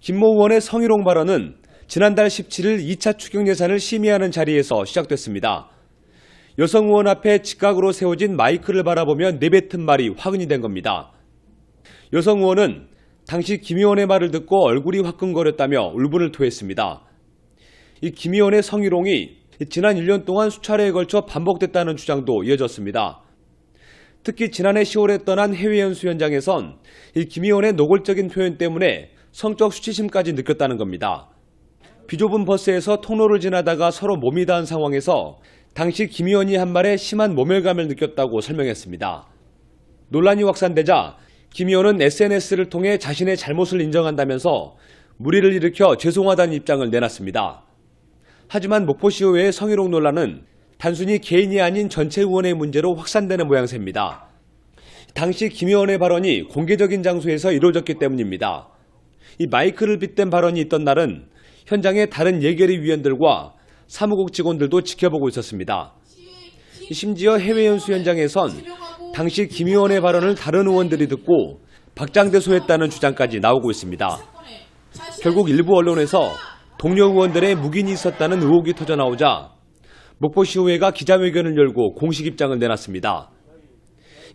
김모 의원의 성희롱 발언은 지난달 17일 2차 추경 예산을 심의하는 자리에서 시작됐습니다. 여성 의원 앞에 직각으로 세워진 마이크를 바라보며 내뱉은 말이 화근이 된 겁니다. 여성 의원은 당시 김 의원의 말을 듣고 얼굴이 화끈거렸다며 울분을 토했습니다. 이 김 의원의 성희롱이 지난 1년 동안 수차례에 걸쳐 반복됐다는 주장도 이어졌습니다. 특히 지난해 10월에 떠난 해외 연수 현장에선 이 김 의원의 노골적인 표현 때문에 성적 수치심까지 느꼈다는 겁니다. 비좁은 버스에서 통로를 지나다가 서로 몸이 닿은 상황에서 당시 김 의원이 한 말에 심한 모멸감을 느꼈다고 설명했습니다. 논란이 확산되자 김 의원은 SNS를 통해 자신의 잘못을 인정한다면서 물의를 일으켜 죄송하다는 입장을 내놨습니다. 하지만 목포시의회의 성희롱 논란은 단순히 개인이 아닌 전체 의원의 문제로 확산되는 모양새입니다. 당시 김 의원의 발언이 공개적인 장소에서 이루어졌기 때문입니다. 이 마이크를 빗댄 발언이 있던 날은 현장의 다른 예결위 위원들과 사무국 직원들도 지켜보고 있었습니다. 심지어 해외 연수 현장에선 당시 김 의원의 발언을 다른 의원들이 듣고 박장대소했다는 주장까지 나오고 있습니다. 결국 일부 언론에서 동료 의원들의 묵인이 있었다는 의혹이 터져나오자 목포시의회가 기자회견을 열고 공식 입장을 내놨습니다.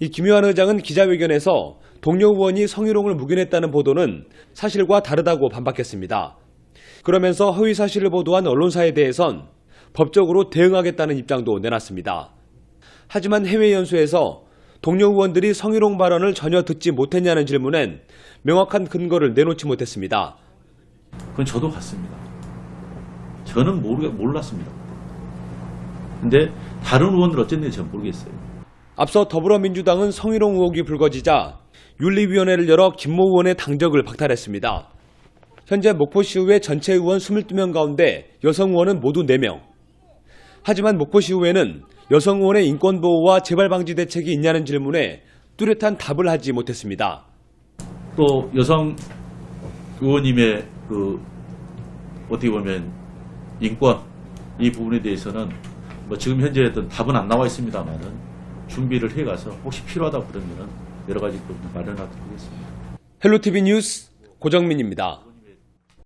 이 김효한 의장은 기자회견에서 동료 의원이 성희롱을 묵인했다는 보도는 사실과 다르다고 반박했습니다. 그러면서 허위 사실을 보도한 언론사에 대해선 법적으로 대응하겠다는 입장도 내놨습니다. 하지만 해외 연수에서 동료 의원들이 성희롱 발언을 전혀 듣지 못했냐는 질문엔 명확한 근거를 내놓지 못했습니다. 그건 저도 봤습니다. 저는 몰랐습니다. 근데 다른 의원들 어쨌는지 저는 모르겠어요. 앞서 더불어민주당은 성희롱 의혹이 불거지자 윤리위원회를 열어 김모 의원의 당적을 박탈했습니다. 현재 목포시의회 전체 의원 22명 가운데 여성 의원은 모두 4명. 하지만 목포시의회는 여성 의원의 인권보호와 재발방지 대책이 있냐는 질문에 뚜렷한 답을 하지 못했습니다. 또 여성 의원님의 어떻게 보면 인권 이 부분에 대해서는 지금 현재 어떤 답은 안 나와 있습니다만은 준비를 해가서 혹시 필요하다 그러면은 여러 가지 또 마련하도록 하겠습니다. 헬로티비 뉴스 고정민입니다.